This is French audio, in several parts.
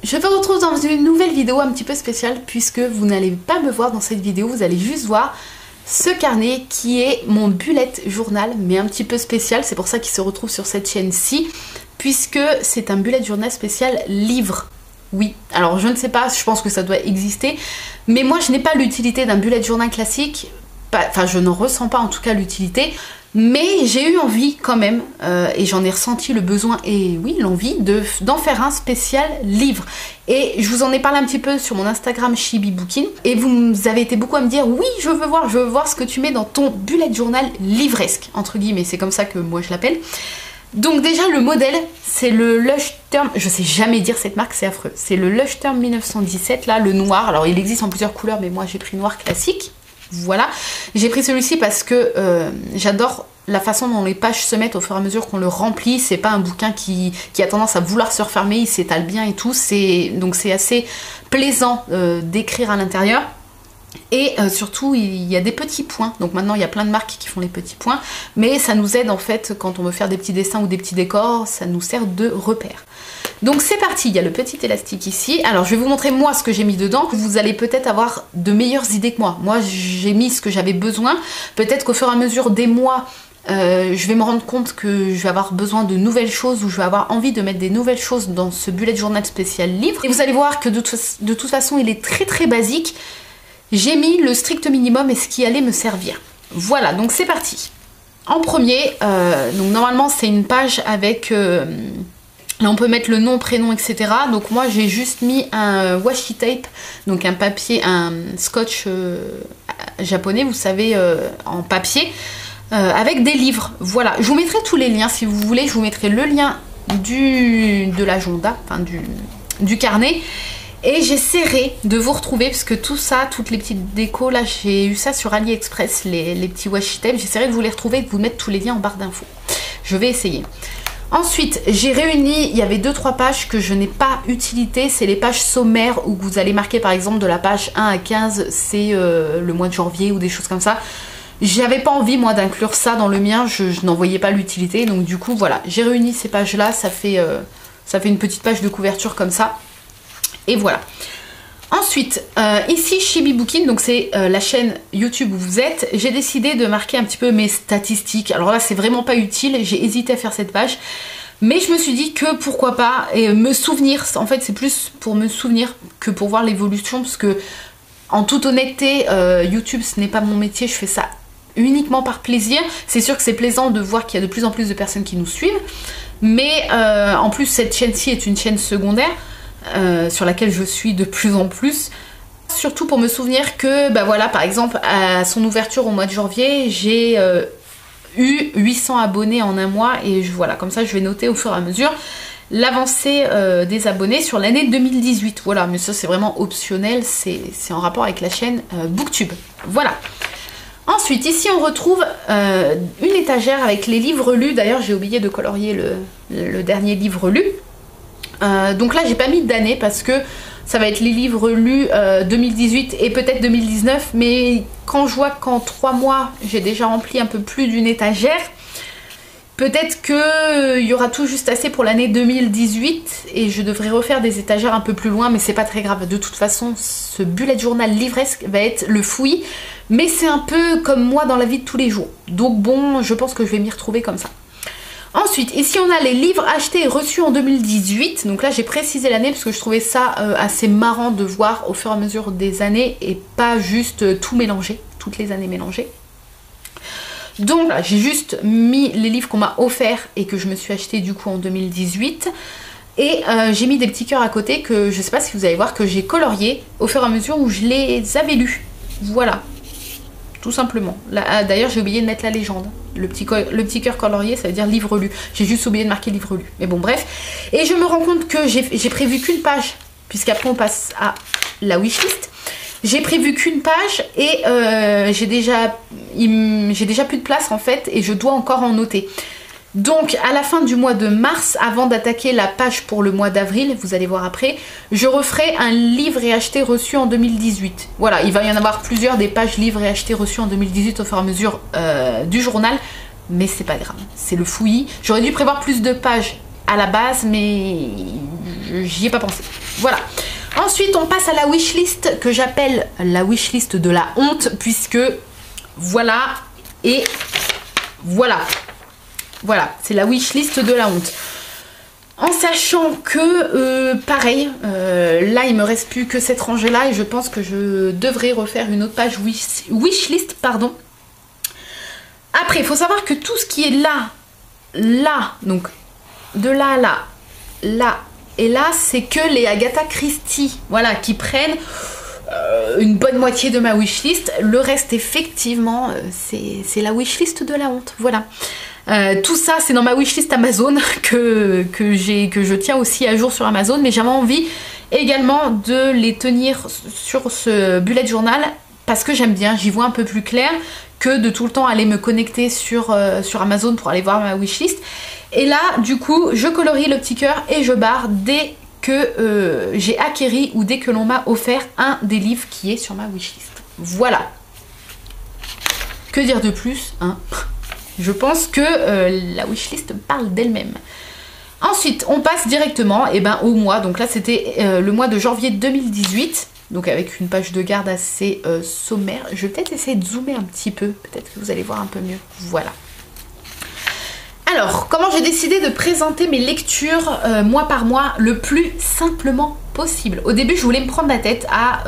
Je vous retrouve dans une nouvelle vidéo un petit peu spéciale puisque vous n'allez pas me voir dans cette vidéo, vous allez juste voir ce carnet qui est mon bullet journal mais un petit peu spécial, c'est pour ça qu'il se retrouve sur cette chaîne-ci puisque c'est un bullet journal spécial livre. Oui, alors je ne sais pas, je pense que ça doit exister, mais moi je n'ai pas l'utilité d'un bullet journal classique, enfin je n'en ressens pas en tout cas l'utilité. Mais j'ai eu envie quand même, et j'en ai ressenti le besoin, et oui l'envie, d'en faire un spécial livre. Et je vous en ai parlé un petit peu sur mon Instagram Chibibooking, et vous avez été beaucoup à me dire oui je veux voir ce que tu mets dans ton bullet journal livresque, entre guillemets, c'est comme ça que moi je l'appelle. Donc déjà le modèle, c'est le Leuchtturm, je sais jamais dire cette marque, c'est affreux. C'est le Leuchtturm 1917, là, le noir, alors il existe en plusieurs couleurs, mais moi j'ai pris noir classique. Voilà, j'ai pris celui-ci parce que j'adore la façon dont les pages se mettent au fur et à mesure qu'on le remplit. C'est pas un bouquin qui a tendance à vouloir se refermer, il s'étale bien et tout. Donc c'est assez plaisant d'écrire à l'intérieur. Et surtout il y a des petits points, donc maintenant il y a plein de marques qui font les petits points, mais ça nous aide en fait quand on veut faire des petits dessins ou des petits décors, ça nous sert de repère. Donc c'est parti, il y a le petit élastique ici. Alors je vais vous montrer moi ce que j'ai mis dedans. Vous allez peut-être avoir de meilleures idées que moi. Moi j'ai mis ce que j'avais besoin. Peut-être qu'au fur et à mesure des mois, je vais me rendre compte que je vais avoir besoin de nouvelles choses ou je vais avoir envie de mettre des nouvelles choses dans ce bullet journal spécial livre. Et vous allez voir que de toute façon il est très basique. J'ai mis le strict minimum et ce qui allait me servir. Voilà, donc c'est parti. En premier, donc normalement c'est une page avec... là on peut mettre le nom, prénom, etc. Donc moi j'ai juste mis un washi tape, donc un papier, un scotch japonais, vous savez, en papier, avec des livres. Voilà, je vous mettrai tous les liens si vous voulez. Je vous mettrai le lien de l'agenda, enfin du carnet. Et j'essaierai de vous retrouver, parce que tout ça, toutes les petites décos, là j'ai eu ça sur AliExpress, les petits washi tape, j'essaierai de vous les retrouver et de vous mettre tous les liens en barre d'infos. Je vais essayer. Ensuite, j'ai réuni, il y avait 2-3 pages que je n'ai pas utilisées, c'est les pages sommaires où vous allez marquer par exemple de la page 1 à 15, c'est le mois de janvier ou des choses comme ça. J'avais pas envie moi d'inclure ça dans le mien, je n'en voyais pas l'utilité, donc du coup voilà, j'ai réuni ces pages là, ça fait une petite page de couverture comme ça. Et voilà. Ensuite, ici Chibibooking, donc c'est la chaîne YouTube où vous êtes, j'ai décidé de marquer un petit peu mes statistiques. Alors là, c'est vraiment pas utile, j'ai hésité à faire cette page, mais je me suis dit que pourquoi pas, et me souvenir, en fait c'est plus pour me souvenir que pour voir l'évolution, parce que en toute honnêteté, YouTube ce n'est pas mon métier, je fais ça uniquement par plaisir. C'est sûr que c'est plaisant de voir qu'il y a de plus en plus de personnes qui nous suivent, mais en plus cette chaîne-ci est une chaîne secondaire, sur laquelle je suis de plus en plus, surtout pour me souvenir que bah voilà, par exemple à son ouverture au mois de janvier j'ai eu 800 abonnés en un mois, et voilà, comme ça je vais noter au fur et à mesure l'avancée des abonnés sur l'année 2018. Voilà, mais ça c'est vraiment optionnel, c'est en rapport avec la chaîne Booktube. Voilà. Ensuite, ici on retrouve une étagère avec les livres lus. D'ailleurs j'ai oublié de colorier le dernier livre lu. Donc là j'ai pas mis d'année parce que ça va être les livres lus 2018 et peut-être 2019, mais quand je vois qu'en 3 mois j'ai déjà rempli un peu plus d'une étagère, peut-être qu'il y aura tout juste assez pour l'année 2018 et je devrais refaire des étagères un peu plus loin, mais c'est pas très grave. De toute façon ce bullet journal livresque va être le fouillis, mais c'est un peu comme moi dans la vie de tous les jours, donc bon, je pense que je vais m'y retrouver comme ça. Ensuite, ici on a les livres achetés et reçus en 2018. Donc là j'ai précisé l'année parce que je trouvais ça assez marrant de voir au fur et à mesure des années et pas juste tout mélanger, toutes les années mélangées. Donc là j'ai juste mis les livres qu'on m'a offerts et que je me suis acheté du coup en 2018. Et j'ai mis des petits cœurs à côté que je sais pas si vous allez voir, que j'ai colorié au fur et à mesure où je les avais lus. Voilà. Tout simplement. D'ailleurs j'ai oublié de mettre la légende. Le petit cœur colorié, ça veut dire livre lu. J'ai juste oublié de marquer livre lu. Mais bon, bref. Et je me rends compte que j'ai prévu qu'une page, puisqu'après on passe à la wishlist. J'ai prévu qu'une page et j'ai déjà plus de place en fait, et je dois encore en noter. Donc à la fin du mois de mars, avant d'attaquer la page pour le mois d'avril, vous allez voir après, je referai un livre et acheté reçu en 2018. Voilà, il va y en avoir plusieurs des pages livres et achetés reçus en 2018 au fur et à mesure du journal, mais c'est pas grave, c'est le fouillis. J'aurais dû prévoir plus de pages à la base, mais j'y ai pas pensé. Voilà. Ensuite, on passe à la wishlist que j'appelle la wishlist de la honte, puisque voilà et voilà. Voilà, c'est la wishlist de la honte. En sachant que, pareil, là il me reste plus que cette rangée là et je pense que je devrais refaire une autre page wishlist, pardon. Après, il faut savoir que tout ce qui est là, donc de là à là, là et là, c'est que les Agatha Christie, voilà, qui prennent une bonne moitié de ma wishlist. Le reste, effectivement, c'est la wishlist de la honte, voilà. Tout ça, c'est dans ma wishlist Amazon que je tiens aussi à jour sur Amazon, mais j'avais envie également de les tenir sur ce bullet journal parce que j'aime bien, j'y vois un peu plus clair que de tout le temps aller me connecter sur Amazon pour aller voir ma wishlist. Et là, du coup, je colorie le petit cœur et je barre dès que j'ai acquéri ou dès que l'on m'a offert un des livres qui est sur ma wishlist. Voilà. Que dire de plus, hein? Je pense que la wishlist parle d'elle-même. Ensuite, on passe directement au mois. Donc là, c'était le mois de janvier 2018. Donc avec une page de garde assez sommaire. Je vais peut-être essayer de zoomer un petit peu. Peut-être que vous allez voir un peu mieux. Voilà. Alors, comment j'ai décidé de présenter mes lectures mois par mois le plus simplement possible. Au début, je voulais me prendre la tête à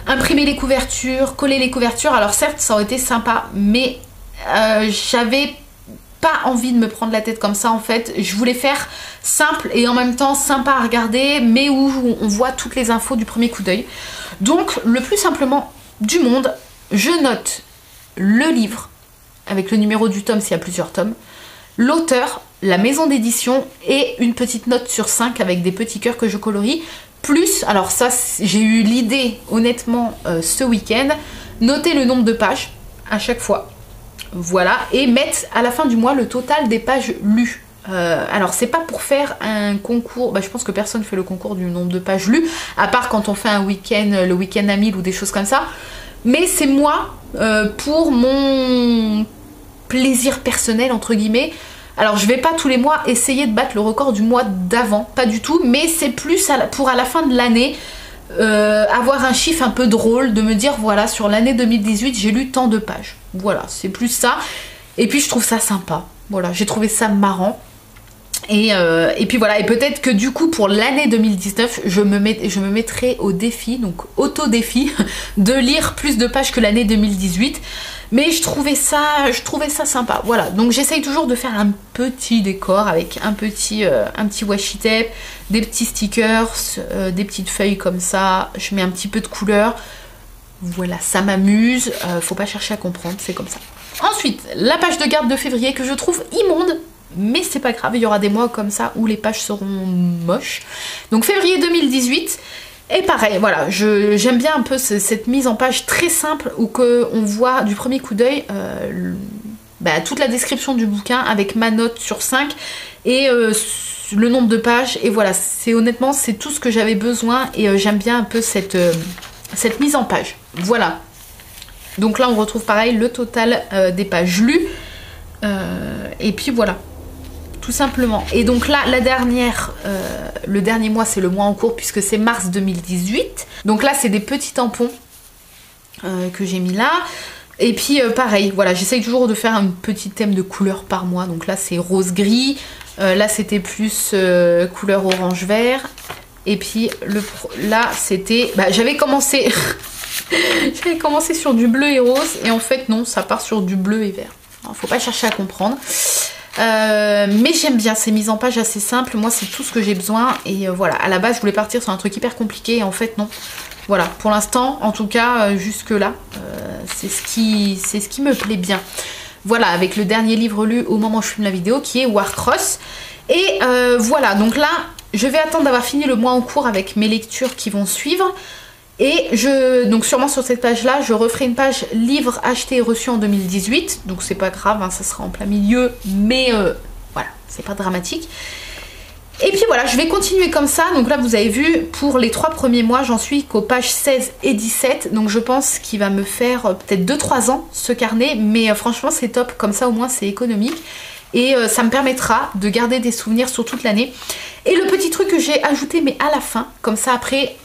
imprimer les couvertures, coller les couvertures. Alors certes, ça aurait été sympa, mais j'avais pas envie de me prendre la tête comme ça en fait. Je voulais faire simple et en même temps sympa à regarder, mais où on voit toutes les infos du premier coup d'œil. Donc, le plus simplement du monde, je note le livre avec le numéro du tome s'il y a plusieurs tomes, l'auteur, la maison d'édition et une petite note sur 5 avec des petits cœurs que je colorie. Plus, alors ça j'ai eu l'idée honnêtement ce week-end, noter le nombre de pages à chaque fois. Voilà, et mettre à la fin du mois le total des pages lues. Alors c'est pas pour faire un concours, je pense que personne fait le concours du nombre de pages lues, à part quand on fait un week-end, le week-end à 1000 ou des choses comme ça. Mais c'est moi, pour mon plaisir personnel entre guillemets. Alors je vais pas tous les mois essayer de battre le record du mois d'avant, pas du tout, mais c'est plus pour à la fin de l'année avoir un chiffre un peu drôle, de me dire voilà, sur l'année 2018 j'ai lu tant de pages. Voilà, c'est plus ça. Et puis je trouve ça sympa. Voilà, j'ai trouvé ça marrant. Et puis voilà, et peut-être que du coup pour l'année 2019 je me mettrai au défi, donc auto-défi, de lire plus de pages que l'année 2018. Mais je trouvais ça sympa. Voilà, donc j'essaye toujours de faire un petit décor avec un petit washi tape, des petits stickers, des petites feuilles comme ça. Je mets un petit peu de couleur. Voilà, ça m'amuse. Faut pas chercher à comprendre, c'est comme ça. Ensuite, la page de garde de février que je trouve immonde. Mais c'est pas grave, il y aura des mois comme ça où les pages seront moches. Donc février 2018. Et pareil, voilà, j'aime bien un peu cette mise en page très simple où on voit du premier coup d'œil toute la description du bouquin avec ma note sur 5 et le nombre de pages. Et voilà, honnêtement, c'est tout ce que j'avais besoin et j'aime bien un peu cette mise en page. Voilà. Donc là, on retrouve pareil le total des pages lues. Et puis voilà. Tout simplement. Et donc là, le dernier mois, c'est le mois en cours puisque c'est mars 2018. Donc là, c'est des petits tampons que j'ai mis là. Et puis pareil, voilà, j'essaye toujours de faire un petit thème de couleur par mois. Donc là, c'est rose-gris. Là, c'était plus couleur orange-vert. Et puis là, c'était... j'avais commencé... j'avais commencé sur du bleu et rose. Et en fait, non, ça part sur du bleu et vert. Alors, faut pas chercher à comprendre. Mais j'aime bien ces mises en page assez simples. Moi c'est tout ce que j'ai besoin. Et voilà, à la base je voulais partir sur un truc hyper compliqué. Et en fait non. Voilà, pour l'instant en tout cas jusque là c'est ce qui me plaît bien. Voilà, avec le dernier livre lu au moment où je filme la vidéo qui est Warcross. Et voilà, donc là je vais attendre d'avoir fini le mois en cours avec mes lectures qui vont suivre. Et donc sûrement sur cette page là je referai une page livres achetés et reçus en 2018. Donc c'est pas grave, hein, ça sera en plein milieu. Mais voilà, c'est pas dramatique. Et puis voilà, je vais continuer comme ça. Donc là vous avez vu, pour les 3 premiers mois j'en suis qu'aux pages 16 et 17. Donc je pense qu'il va me faire peut-être 2-3 ans ce carnet. Mais franchement c'est top, comme ça au moins c'est économique. Et ça me permettra de garder des souvenirs sur toute l'année. Et le petit truc que j'ai ajouté mais à la fin, comme ça après,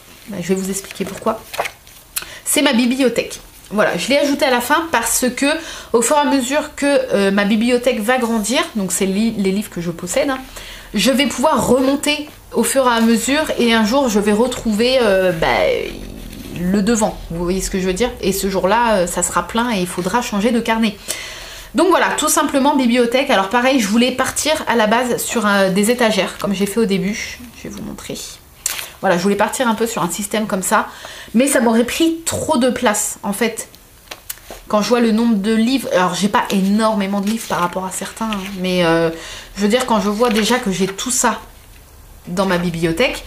je vais vous expliquer pourquoi, c'est ma bibliothèque. Voilà, je l'ai ajouté à la fin parce que au fur et à mesure que ma bibliothèque va grandir, donc c'est les livres que je possède, hein, je vais pouvoir remonter au fur et à mesure et un jour je vais retrouver le devant, vous voyez ce que je veux dire, et ce jour-là ça sera plein et il faudra changer de carnet. Donc voilà, tout simplement bibliothèque. Alors pareil, je voulais partir à la base sur des étagères comme j'ai fait au début, je vais vous montrer. Voilà, je voulais partir un peu sur un système comme ça, mais ça m'aurait pris trop de place en fait. Quand je vois le nombre de livres, alors j'ai pas énormément de livres par rapport à certains, hein, mais je veux dire quand je vois déjà que j'ai tout ça dans ma bibliothèque,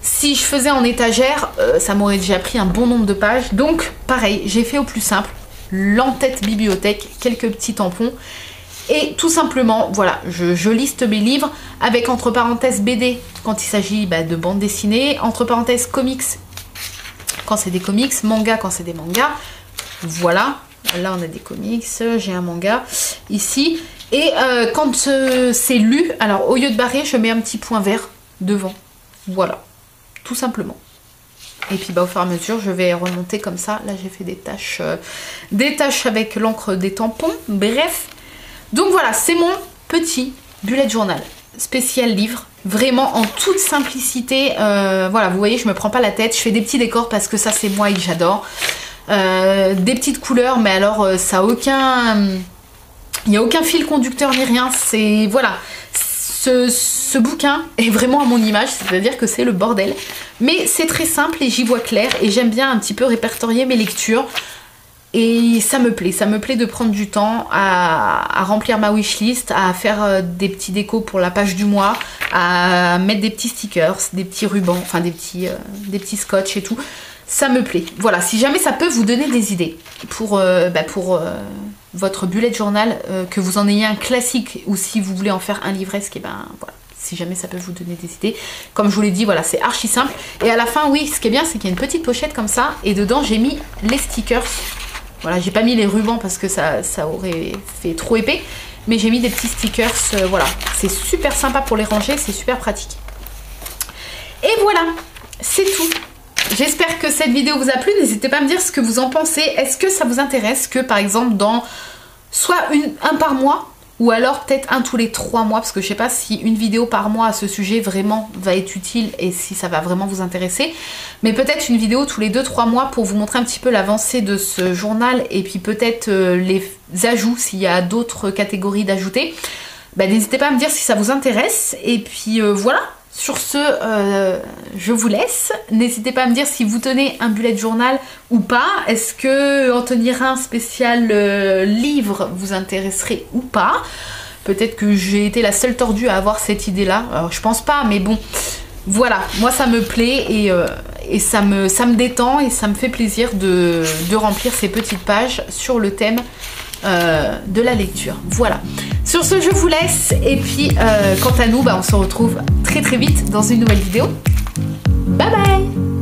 si je faisais en étagère, ça m'aurait déjà pris un bon nombre de pages. Donc pareil, j'ai fait au plus simple, l'entête bibliothèque, quelques petits tampons. Et tout simplement, voilà, je liste mes livres avec entre parenthèses BD quand il s'agit de bande dessinée, entre parenthèses comics quand c'est des comics, manga quand c'est des mangas. Voilà, là on a des comics, j'ai un manga ici. Et quand c'est lu, alors au lieu de barrer, je mets un petit point vert devant. Voilà, tout simplement. Et puis au fur et à mesure, je vais remonter comme ça. Là j'ai fait des taches avec l'encre des tampons, bref. Donc voilà, c'est mon petit bullet journal spécial livre, vraiment en toute simplicité. Voilà, vous voyez, je me prends pas la tête, je fais des petits décors parce que ça c'est moi et que j'adore. Des petites couleurs, mais alors ça a aucun... Il n'y a aucun fil conducteur ni rien, c'est... Voilà, ce bouquin est vraiment à mon image, c'est-à-dire que c'est le bordel. Mais c'est très simple et j'y vois clair et j'aime bien un petit peu répertorier mes lectures. Et ça me plaît de prendre du temps à remplir ma wishlist, à faire des petits décos pour la page du mois, à mettre des petits stickers, des petits rubans, enfin des petits scotch et tout. Ça me plaît. Voilà, si jamais ça peut vous donner des idées pour votre bullet journal, que vous en ayez un classique ou si vous voulez en faire un livresque, et voilà. Si jamais ça peut vous donner des idées. Comme je vous l'ai dit, voilà, c'est archi simple. Et à la fin, oui, ce qui est bien, c'est qu'il y a une petite pochette comme ça. Et dedans, j'ai mis les stickers. Voilà, j'ai pas mis les rubans parce que ça aurait fait trop épais. Mais j'ai mis des petits stickers, voilà. C'est super sympa pour les ranger, c'est super pratique. Et voilà, c'est tout. J'espère que cette vidéo vous a plu. N'hésitez pas à me dire ce que vous en pensez. Est-ce que ça vous intéresse que, par exemple, dans soit un par mois, ou alors peut-être un tous les 3 mois, parce que je sais pas si une vidéo par mois à ce sujet vraiment va être utile et si ça va vraiment vous intéresser, mais peut-être une vidéo tous les 2-3 mois pour vous montrer un petit peu l'avancée de ce journal et puis peut-être les ajouts s'il y a d'autres catégories d'ajouter. N'hésitez pas à me dire si ça vous intéresse et puis voilà. Sur ce, je vous laisse. N'hésitez pas à me dire si vous tenez un bullet journal ou pas. Est-ce que en tenir un spécial livre vous intéresserait ou pas? Peut-être que j'ai été la seule tordue à avoir cette idée-là. Alors je pense pas, mais bon. Voilà, moi ça me plaît et ça me détend et ça me fait plaisir de remplir ces petites pages sur le thème de la lecture. Voilà. Sur ce, je vous laisse et puis quant à nous, on se retrouve très vite dans une nouvelle vidéo. Bye bye!